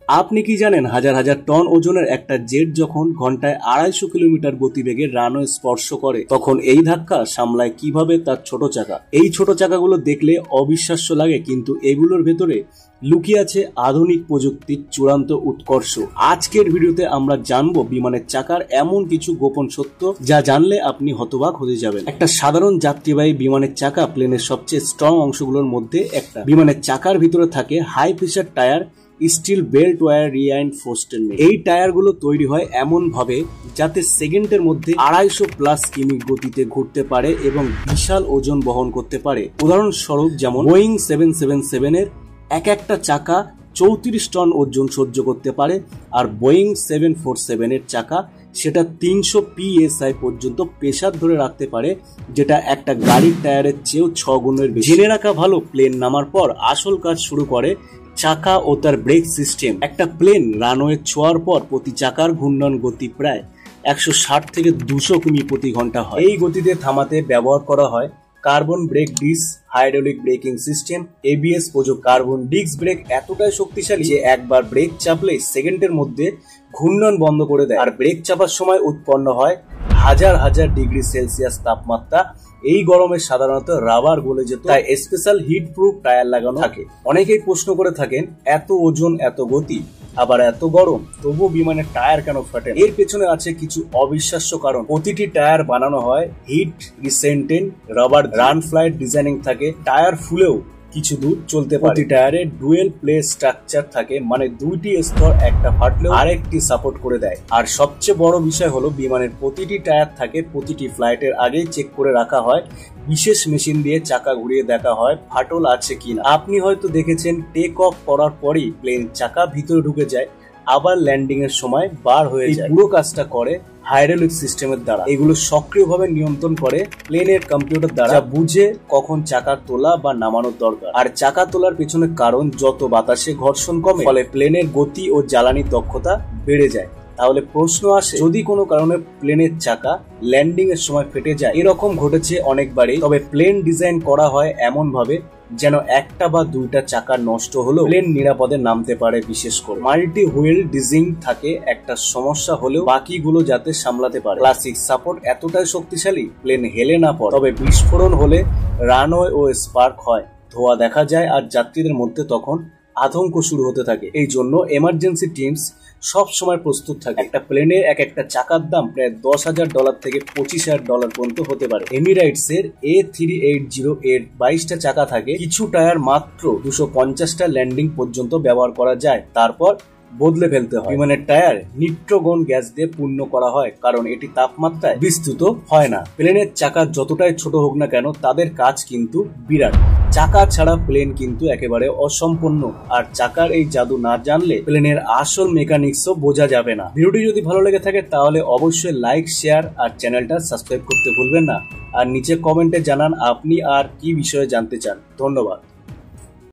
আপনি কি জানেন হাজার হাজার টন ওজনের একটা জেট যখন ঘন্টায় 250 কিলোমিটার গতিবেগে রানওয়ে স্পর্শ করে তখন এই ধাক্কা সামলায় কিভাবে তার ছোট চাকা। এই ছোট চাকাগুলো দেখলে অবিশ্বাস্য লাগে, কিন্তু এগুলোর ভেতরে লুকিয়ে আছে আধুনিক প্রযুক্তির চূড়ান্ত উৎকর্ষ। আজকের ভিডিওতে আমরা জানবো বিমানের চাকার এমন কিছু গোপন সত্য যা জানলে আপনি হতবাক হয়ে যাবেন। একটা সাধারণ যাত্রীবাহী বিমানের চাকা প্লেনের সবচেয়ে স্ট্রং অংশগুলোর মধ্যে একটা। বিমানের চাকার ভিতরে থাকে high pressure tyre, steel belt wire reinforced. এই টায়ারগুলো তৈরি হয় এমন ভাবে যাতে সেকেন্ডের মধ্যে 250+ কিমি গতিতে ঘুরতে পারে এবং বিশাল ওজন বহন করতে পারে। উদাহরণস্বরূপ যেমন বোয়িং 777 এর একটা চাকা 34 টন ওজন সহ্য করতে পারে, আর বোয়িং 747 এর চাকা সেটা 300 PSI পর্যন্ত প্রেসার ধরে রাখতে পারে, যেটা একটা গাড়ির টায়ারের চেয়েও 6 গুণের বেশি। জেনে রাখা ভালো, প্লেন নামার পর আসল কাজ শুরু করে চাকা ও তার ব্রেক সিস্টেম। একটা প্লেন রানওয়ে ছোঁয়ার পর প্রতি চাকার ঘূর্ণন গতি প্রায় 160 থেকে 200 কিমি প্রতি ঘন্টা হয়। এই গতিতে থামাতে ব্যবহার করা হয় carbon brake disc, hydraulic braking system, ABS প্রযোজ্য। কার্বন ডিস্ক ব্রেক এতটাই শক্তিশালী যে একবার ব্রেক চাপলে সেকেন্ডের মধ্যে ঘূর্ণন বন্ধ করে দেয়, আর ব্রেক চাপার সময় উৎপন্ন হয় হাজার হাজার ডিগ্রি সেলসিয়াস তাপমাত্রা। এই গরমে সাধারণত রাবার গলে যেত, তাই স্পেশাল হিট প্রুফ টায়ার লাগানো থাকে। অনেকেই প্রশ্ন করে থাকেন, এত ওজন, এত গতি, আবার এত গরম, তবুও বিমানের টায়ার কেন ফাটে? এর পেছনে আছে কিছু অবিশ্বাস্য কারণ। প্রতিটি টায়ার বানানো হয় heat resistant rubber, run flat designing থাকে, টায়ার ফুলেও কিছু দূর চলতে পারে। প্রতি টায়ারে ডুয়েল প্লে স্ট্রাকচার থাকে, মানে দুইটি স্তর, একটা ফাটলেও আরেকটি সাপোর্ট করে দেয়। আর সবচেয়ে বড় বিষয় হলো বিমানের প্রতিটি টায়ার থাকে প্রতিটি ফ্লাইটের আগেই চেক করে রাখা হয়। বিশেষ মেশিন দিয়ে চাকা ঘুরিয়ে দেখা হয় ফাটল আছে কিনা। আপনি হয়তো দেখেছেন টেক অফ করার পরই প্লেন চাকা ভিতরে ঢুকে যায়, আবার ল্যান্ডিং এর সময় বার হয়ে যায়। পুরো কাজটা করে হাইড্রোলিক সিস্টেমের দ্বারা। এগুলো সক্রিয়ভাবে নিয়ন্ত্রণ করে প্লেনের কম্পিউটার দ্বারা, যা বুঝে কখন চাকা তোলা বা নামানোর দরকার। আর চাকা তোলার পেছনে কারণ, যত বাতাসে ঘর্ষণ কমে ফলে প্লেনের গতি ও জ্বালানির দক্ষতা বেড়ে যায়। তাহলে প্রশ্ন আসে, যদি কোনো কারণে প্লেনের চাকা ল্যান্ডিং এর সময় ফেটে যায়, এরকম ঘটেছে অনেকবারই। তবে প্লেন ডিজাইন করা হয় এমন ভাবে যেন একটা বা দুইটা চাকা নষ্ট হলেও প্লেন নিরাপদে নামতে পারে। বিশেষ করে মাল্টি হুইল ডিজিং থাকে, একটা সমস্যা হলেও বাকিগুলো যাতে সামলাতে পারে। ক্লাসিক সাপোর্ট এতটাই শক্তিশালী প্লেন হেলে না পড়ে। তবে বিস্ফোরণ হলে রানওয়ে ও স্পার্ক হয়, ধোঁয়া দেখা যায়, আর যাত্রীদের মধ্যে তখন আতঙ্ক শুরু হতে থাকে। এই জন্য এমার্জেন্সি টিমস সব সময় প্রস্তুত থাকে। একটা প্লেনের একটা চাকার দাম প্রায় $10,000 থেকে $25,000 পর্যন্ত হতে পারে। এমিরাইটস এর A380 এর 22টা চাকা থাকে, কিছু টায়ার মাত্র 250টা ল্যান্ডিং পর্যন্ত ব্যবহার করা যায়, তারপর বদলে ফেলতে হয়। বিমানের টায়ার নিট্রোগন গ্যাস দিয়ে পূর্ণ করা হয়, কারণ এটি তাপমাত্রায় বিস্তৃত হয় না। প্লেনের চাকা যতটাই ছোট হোক না কেন, তাদের কাজ কিন্তু বিরাট। চাকা ছাড়া প্লেন কিন্তু একেবারে অসম্পূর্ণ, আর চাকার এই জাদু না জানলে প্লেনের আসল মেকানিক্সও বোঝা যাবে না। ভিডিওটি যদি ভালো লেগে থাকে তাহলে অবশ্যই লাইক, শেয়ার আর চ্যানেলটা সাবস্ক্রাইব করতে ভুলবেন না। আর নিচে কমেন্টে জানান আপনি আর কি বিষয়ে জানতে চান। ধন্যবাদ।